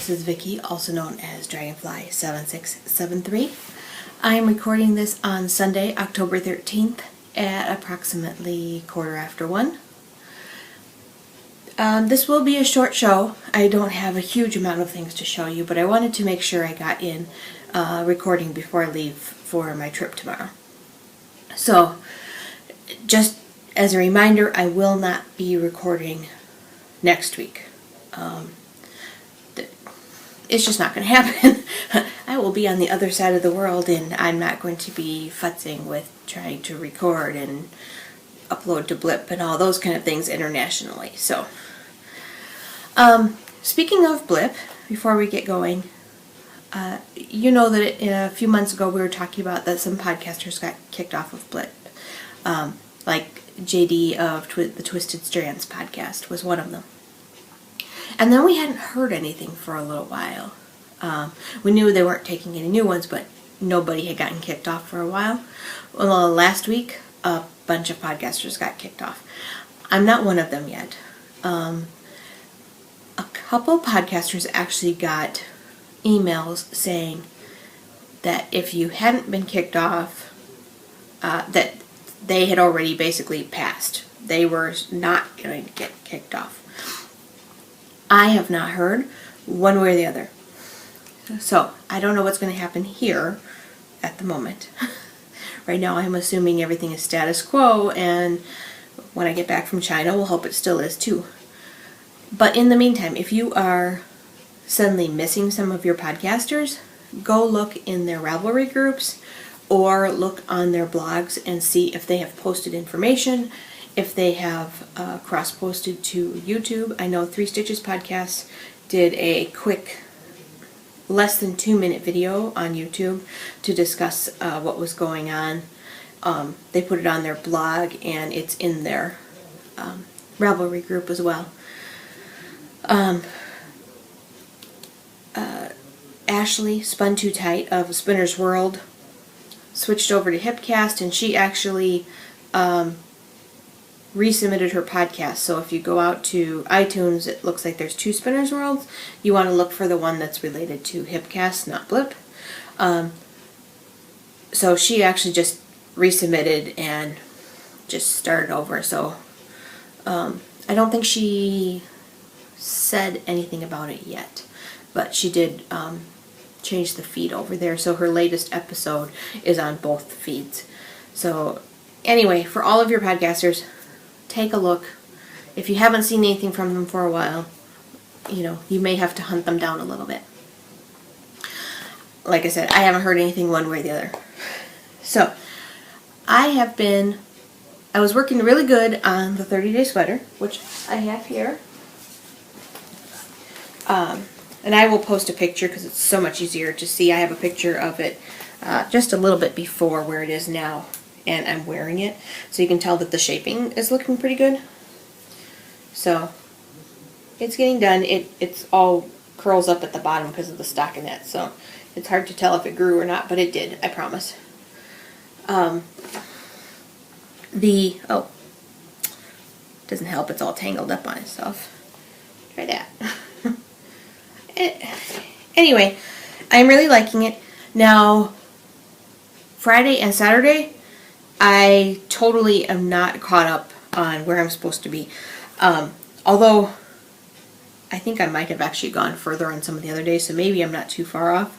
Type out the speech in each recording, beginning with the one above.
this is Vicky, also known as DragonflySoars. I am recording this on Sunday, October 13th at approximately 1:15. This will be a short show. I don't have a huge amount of things to show you, but I wanted to make sure I got in recording before I leave for my trip tomorrow. So, just as a reminder, I will not be recording next week. It's just not going to happen. I will be on the other side of the world, and I'm not going to be futzing with trying to record and upload to Blip and all those kind of things internationally. So, speaking of Blip, before we get going, you know that a few months ago we were talking about that some podcasters got kicked off of Blip. Like JD of the Twisted Strands podcast was one of them. And then we hadn't heard anything for a little while. We knew they weren't taking any new ones, but nobody had gotten kicked off for a while. Well, last week, a bunch of podcasters got kicked off. I'm not one of them yet. A couple podcasters actually got emails saying that if you hadn't been kicked off, that they had already basically passed. They were not going to get kicked off. I have not heard one way or the other. So, I don't know what's going to happen here at the moment. Right now, I'm assuming everything is status quo, and when I get back from China, we'll hope it still is too. But in the meantime, if you are suddenly missing some of your podcasters, go look in their Ravelry groups or look on their blogs and see if they have posted information, if they have cross-posted to YouTube. I know 3 Stitches Podcast did a quick, less than 2-minute video on YouTube to discuss what was going on. They put it on their blog, and it's in their Ravelry group as well. Ashley Spun Too Tight of Spinner's World switched over to Hipcast, and she actually resubmitted her podcast. So if you go out to iTunes, it looks like there's 2 Spinner's Worlds. You want to look for the one that's related to Hipcast, not Blip. So she actually just resubmitted and just started over. So I don't think she said anything about it yet, but she did change the feed over there. So her latest episode is on both feeds. So anyway, for all of your podcasters, take a look. If you haven't seen anything from them for a while, you may have to hunt them down a little bit. Like I said, I haven't heard anything one way or the other. So, I was working really good on the 30-day sweater, which I have here. And I will post a picture because it's so much easier to see. I have a picture of it just a little bit before where it is now, and I'm wearing it, so you can tell that the shaping is looking pretty good. So it's getting done. It's all curls up at the bottom because of the stockinette, so it's hard to tell if it grew or not, but it did, I promise. Doesn't help, it's all tangled up on itself. Try that. Anyway, I'm really liking it. Now, Friday and Saturday, I totally am not caught up on where I'm supposed to be. Although, I think I might have actually gone further on some of the other days, so maybe I'm not too far off.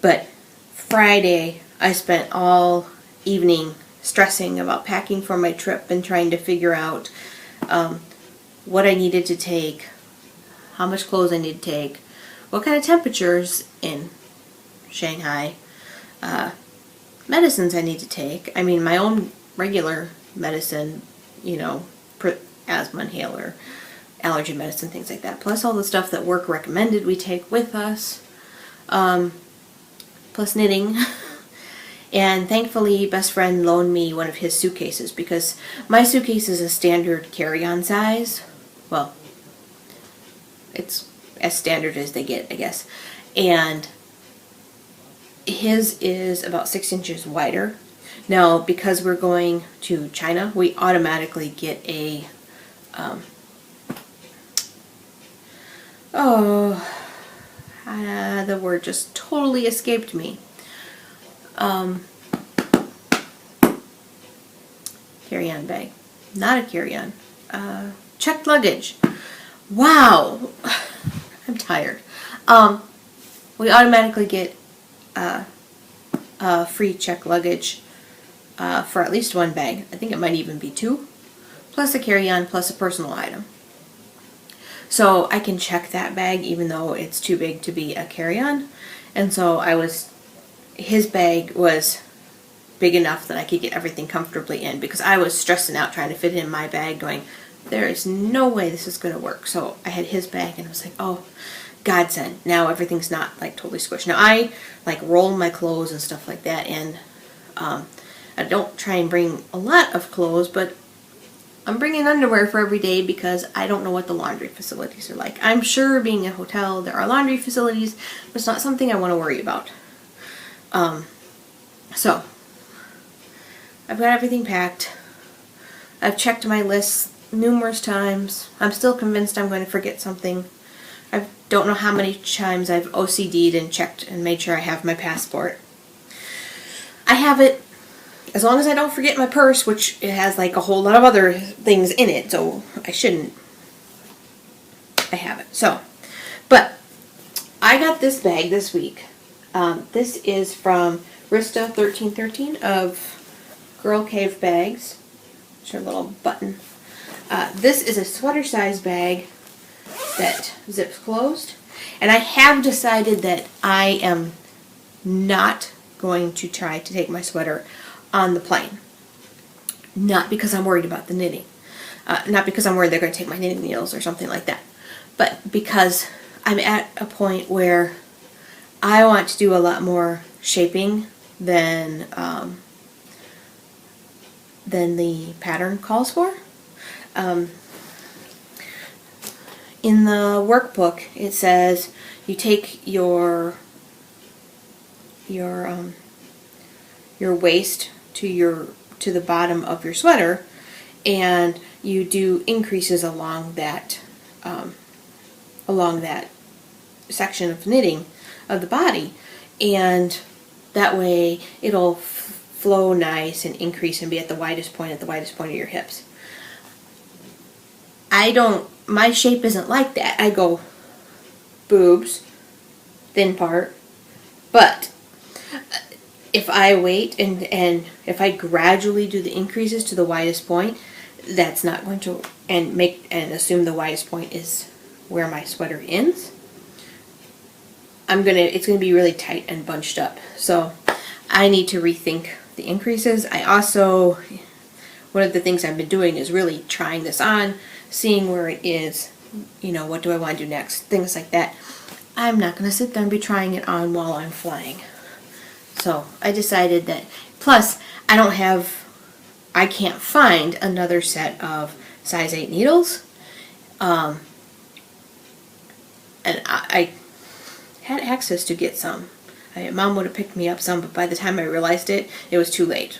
But Friday, I spent all evening stressing about packing for my trip and trying to figure out what I needed to take, how much clothes I need to take, what kind of temperatures in Shanghai, medicines I need to take. I mean, my own regular medicine, asthma inhaler, allergy medicine, things like that. Plus all the stuff that work recommended we take with us. Plus knitting. And thankfully, best friend loaned me one of his suitcases because my suitcase is a standard carry-on size. Well, it's as standard as they get, I guess. And his is about 6 inches wider. Now, because we're going to China, we automatically get a The word just totally escaped me. Carry-on bag. Not a carry-on. Checked luggage. Wow. I'm tired. We automatically get free checked luggage for at least one bag. I think it might even be 2. Plus a carry-on, plus a personal item. So I can check that bag even though it's too big to be a carry-on. And so his bag was big enough that I could get everything comfortably in, because I was stressing out trying to fit it in my bag going, there is no way this is going to work. So I had his bag and I was like, oh, godsend. Now everything's not like totally squished. Now I like roll my clothes and stuff like that, and I don't try and bring a lot of clothes, but I'm bringing underwear for every day because I don't know what the laundry facilities are like. I'm sure being a hotel there are laundry facilities, but it's not something I want to worry about. So I've got everything packed. I've checked my list numerous times. I'm still convinced I'm going to forget something. I don't know how many times I've OCD'd and checked and made sure I have my passport. I have it. As long as I don't forget my purse, which it has like a whole lot of other things in it, so I shouldn't. I have it. So, but I got this bag this week. This is from Rista 1313 of Girl Cave Bags. It's her little button. This is a sweater size bag that zips closed. And I have decided that I am not going to try to take my sweater on the plane. Not because I'm worried about the knitting. Not because I'm worried they're going to take my knitting needles or something like that. But because I'm at a point where I want to do a lot more shaping than the pattern calls for. In the workbook, it says you take your waist to the bottom of your sweater, and you do increases along that section of knitting of the body, and that way it'll flow nice and increase and be at the widest point of your hips. My shape isn't like that. I go boobs, thin part, but if I wait and if I gradually do the increases to the widest point, that's not going to, and assume the widest point is where my sweater ends, it's gonna be really tight and bunched up. So I need to rethink the increases. I also, one of the things I've been doing is really trying this on, seeing where it is, what do I want to do next, things like that. I'm not going to sit there and be trying it on while I'm flying. So I decided that, plus I can't find another set of size 8 needles. And I had access to get some. Mom would have picked me up some, but by the time I realized it was too late.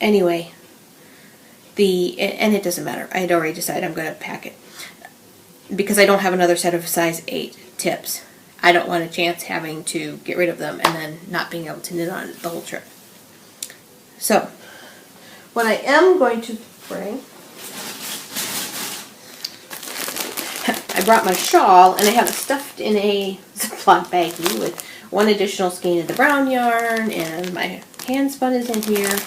Anyway, and it doesn't matter. I had already decided I'm going to pack it. Because I don't have another set of size 8 tips. I don't want a chance having to get rid of them and then not being able to knit on it the whole trip. So, what I am going to bring, I brought my shawl, and I have it stuffed in a Ziploc baggie with one additional skein of the brown yarn, and my hand spun is in here.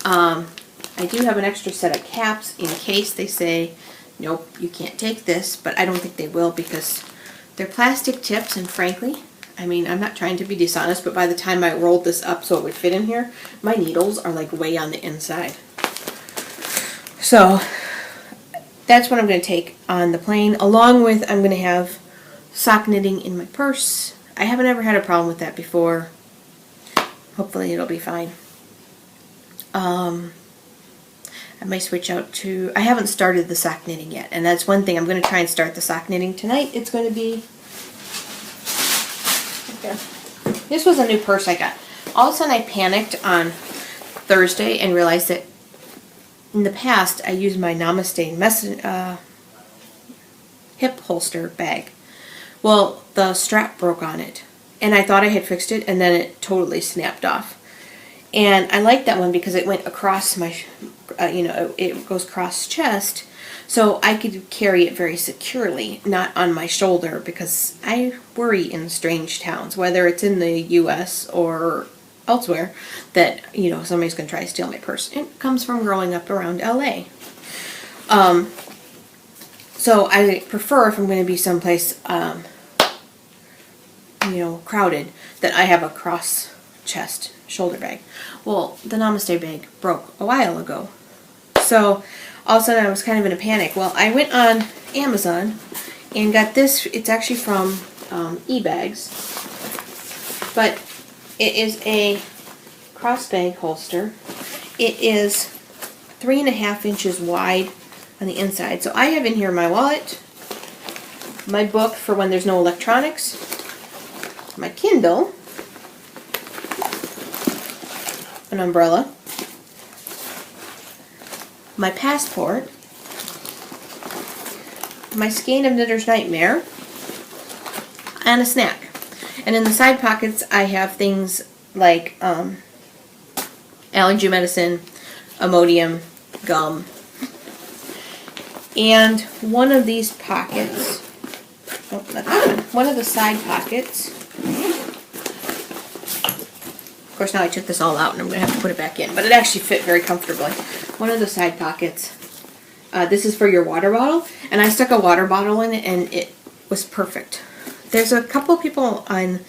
I do have an extra set of caps in case they say, nope, you can't take this, but I don't think they will because they're plastic tips, and frankly, I'm not trying to be dishonest, but by the time I rolled this up so it would fit in here, my needles are like way on the inside. So that's what I'm going to take on the plane, along with I'm going to have sock knitting in my purse. I haven't ever had a problem with that before. Hopefully it'll be fine. I might switch out to, I haven't started the sock knitting yet, and that's one thing. I'm going to try and start the sock knitting tonight. It's going to be, okay. This was a new purse I got. All of a sudden I panicked on Thursday and realized that in the past I used my Namaste hip holster bag. Well, the strap broke on it, and I thought I had fixed it, and then it totally snapped off. And I like that one because it went across my, it goes cross chest, so I could carry it very securely, not on my shoulder, because I worry in strange towns, whether it's in the U.S. or elsewhere, that, somebody's going to try to steal my purse. It comes from growing up around L.A. So I prefer, if I'm going to be someplace, crowded, that I have a cross chest shoulder bag. Well, the Namaste bag broke a while ago. So all of a sudden I was kind of in a panic. Well, I went on Amazon and got this. It's actually from eBags. But it is a crossbag holster. It is 3.5 inches wide on the inside. So I have in here my wallet, my book for when there's no electronics, my Kindle, an umbrella, my passport, my skein of Knitter's Nightmare, and a snack. And in the side pockets I have things like allergy medicine, Imodium, gum, and one of these pockets, one of the side pockets. Of course, now I took this all out and I'm going to have to put it back in, but it actually fit very comfortably. One of the side pockets, this is for your water bottle, and I stuck a water bottle in it and it was perfect. There's a couple of people on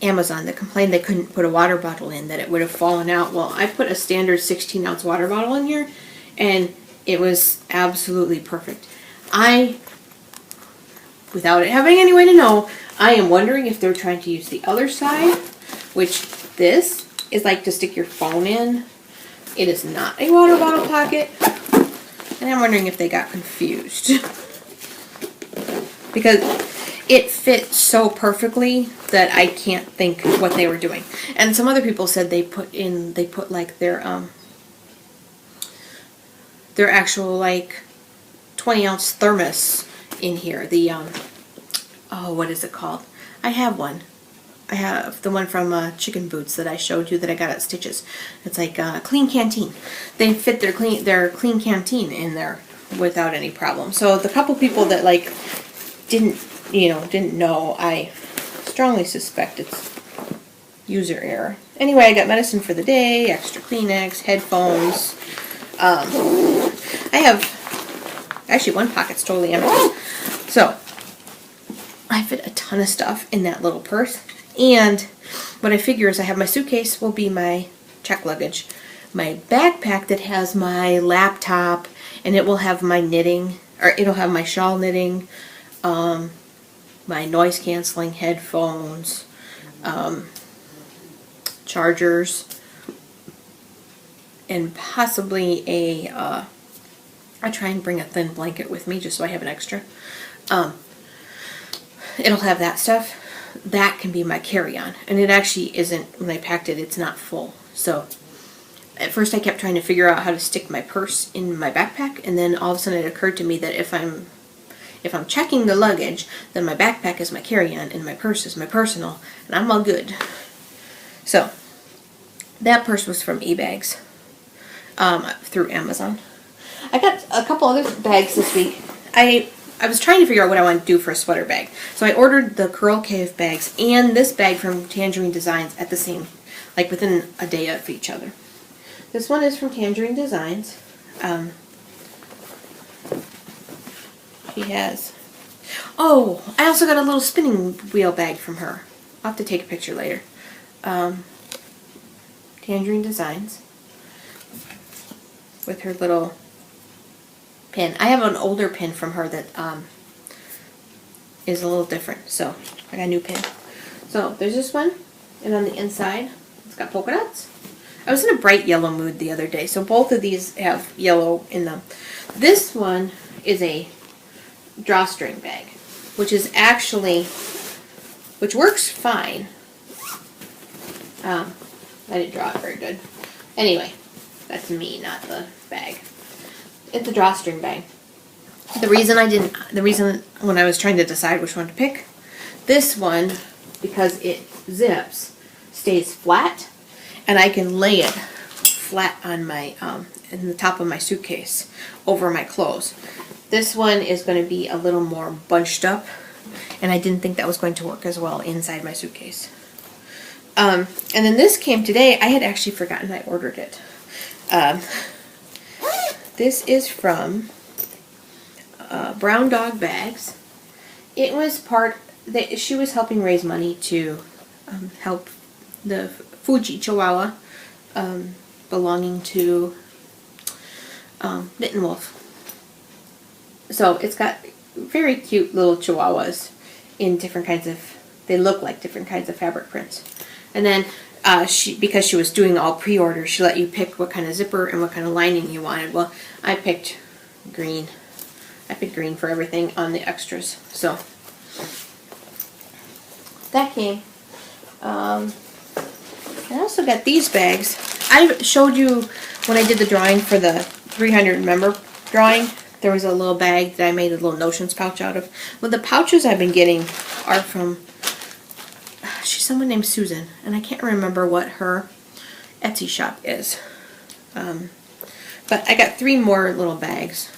Amazon that complained they couldn't put a water bottle in, that it would have fallen out. Well, I put a standard 16-ounce water bottle in here and it was absolutely perfect. Without it having any way to know, I am wondering if they're trying to use the other side, which this is like to stick your phone in. It is not a water bottle pocket. And I'm wondering if they got confused. Because it fits so perfectly that I can't think what they were doing. And some other people said they put like their actual like 20-ounce thermos in here. The what is it called? I have one. I have the one from Chicken Boots that I showed you that I got at Stitches. It's like a clean canteen. They fit their clean canteen in there without any problem. So the couple people that like didn't know, I strongly suspect it's user error. Anyway, I got medicine for the day, extra Kleenex, headphones. I have actually one pocket's totally empty. So I fit a ton of stuff in that little purse. And what I figure is I have my suitcase will be my check luggage, my backpack that has my laptop, and it will have my knitting, or it'll have my shawl knitting, my noise canceling headphones, chargers, and possibly I try and bring a thin blanket with me just so I have an extra. It'll have that stuff. That can be my carry-on, and it actually isn't. When I packed it, it's not full. So at first I kept trying to figure out how to stick my purse in my backpack, and then all of a sudden it occurred to me that if I'm checking the luggage, then my backpack is my carry-on and my purse is my personal, and I'm all good. So that purse was from eBags through Amazon. I got a couple other bags this week. I was trying to figure out what I want to do for a sweater bag. So I ordered the Curl Cave bags and this bag from Tangerine Designs at the same, like within a day of each other. This one is from Tangerine Designs. She has, I also got a little spinning wheel bag from her. I'll have to take a picture later. Tangerine Designs with her little pin. I have an older pin from her that is a little different, so I got a new pin. So there's this one, and on the inside it's got polka dots. I was in a bright yellow mood the other day, so both of these have yellow in them. This one is a drawstring bag, which works fine. I didn't draw it very good. Anyway, that's me, not the bag. It's a drawstring bag. The reason when I was trying to decide which one to pick, this one, because it zips, stays flat, and I can lay it flat on my in the top of my suitcase over my clothes. This one is going to be a little more bunched up, and I didn't think that was going to work as well inside my suitcase. And then this came today. I had actually forgotten I ordered it. This is from Brown Dog Bags. It was she was helping raise money to help the Fuji Chihuahua belonging to Knit & Wolf. So it's got very cute little chihuahuas in different kinds of, they look like different kinds of fabric prints. And then because she was doing all pre-order, she let you pick what kind of zipper and what kind of lining you wanted. Well, I picked green. I picked green for everything on the extras. So that came. I also got these bags. I showed you when I did the drawing for the 300 member drawing. There was a little bag that I made a little notions pouch out of. Well, the pouches I've been getting are from, she's someone named Susan, and I can't remember what her Etsy shop is. But I got 3 more little bags.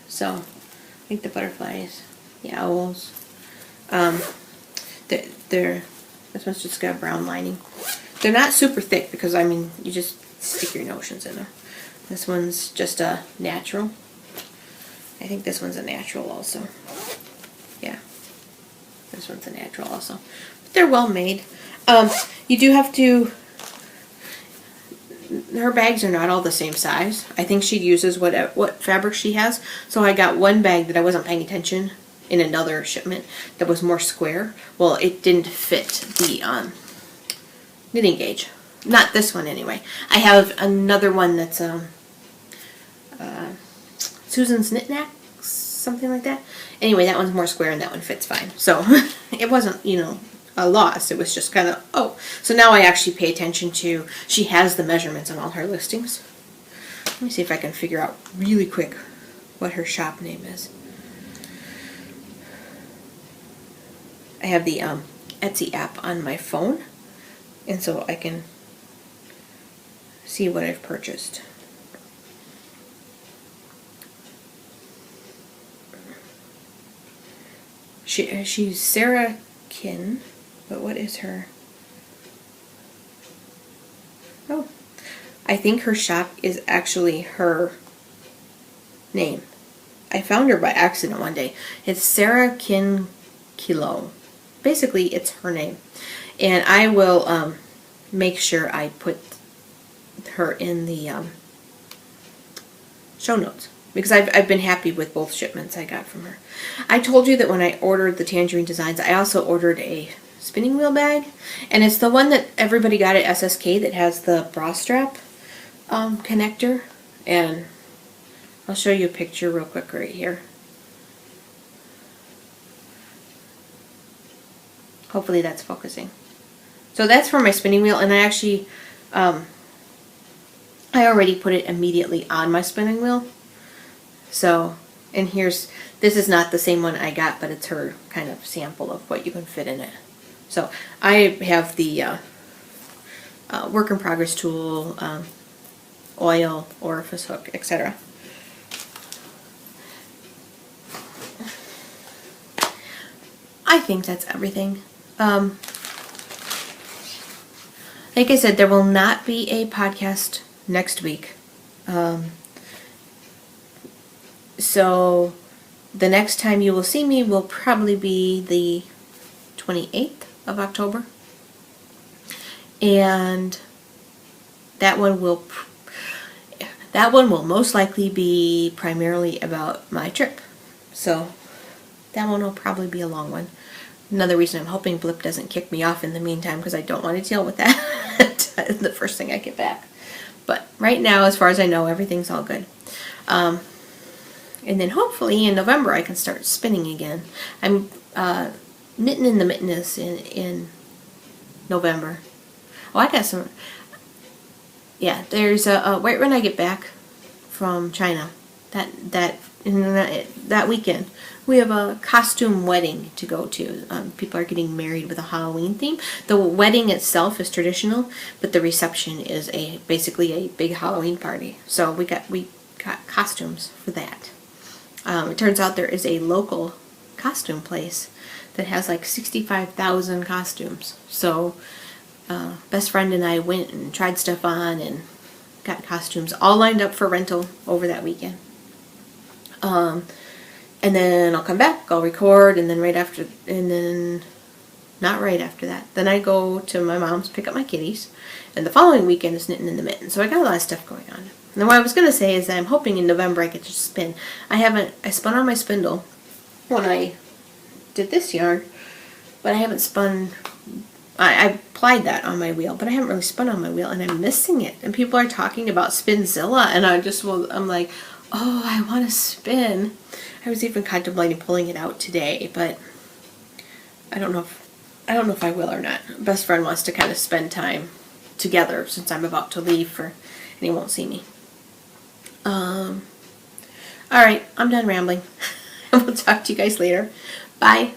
So, I think the butterflies, the owls. This one's just got a brown lining. They're not super thick because, I mean, you just stick your notions in them. This one's just a natural. I think this one's a natural also. Yeah. This one's a natural also. But they're well made. You do have to, her bags are not all the same size. I think she uses what fabric she has. So I got one bag that I wasn't paying attention in another shipment that was more square. Well, it didn't fit the knitting gauge. Not this one anyway. I have another one that's Susan's Knit Knacks, something like that. Anyway, that one's more square and that one fits fine. So it wasn't, you know, a loss. It was just kind of, oh. So now I actually pay attention to, she has the measurements on all her listings. Let me see if I can figure out really quick what her shop name is. I have the Etsy app on my phone, and so I can see what I've purchased. She's Sarah Kin, but what is her? Oh, I think her shop is actually her name. I found her by accident one day. It's Sarah Kin Kilo. Basically, it's her name. And I will make sure I put her in the show notes, because I've been happy with both shipments I got from her. I told you that when I ordered the Tangerine Designs, I also ordered a spinning wheel bag, and it's the one that everybody got at SSK that has the bra strap connector, and I'll show you a picture real quick right here. Hopefully that's focusing. So that's for my spinning wheel, and I actually I already put it immediately on my spinning wheel. So, and this is not the same one I got, but it's her kind of sample of what you can fit in it. So I have the work in progress tool, oil, orifice hook, etc. I think that's everything. Like I said, there will not be a podcast next week. So the next time you will see me will probably be the 28th of October. And that one will most likely be primarily about my trip. So that one will probably be a long one. Another reason I'm hoping Blip doesn't kick me off in the meantime, because I don't want to deal with that the first thing I get back. But right now, as far as I know, everything's all good. And then hopefully in November I can start spinning again. I'm knitting in the mittenness in November. Oh, I got some. Yeah, there's a right when I get back from China. That And that weekend, we have a costume wedding to go to. People are getting married with a Halloween theme. The wedding itself is traditional, but the reception is basically a big Halloween party. So we got costumes for that. It turns out there is a local costume place that has like 65,000 costumes. So best friend and I went and tried stuff on and got costumes all lined up for rental over that weekend. And then I'll come back, I'll record, and then not right after that. Then I go to my mom's, pick up my kitties, and the following weekend is Knitting in the Mitten. So I got a lot of stuff going on. And what I was going to say is that I'm hoping in November I get to spin. I spun on my spindle when I did this yarn, but I haven't spun. I applied that on my wheel, but I haven't really spun on my wheel, and I'm missing it. And people are talking about Spinzilla, and I'm like, oh, I want to spin. I was even contemplating pulling it out today, but I don't know if I will or not. Best friend wants to kind of spend time together since I'm about to leave and he won't see me. All right, I'm done rambling. We'll talk to you guys later. Bye.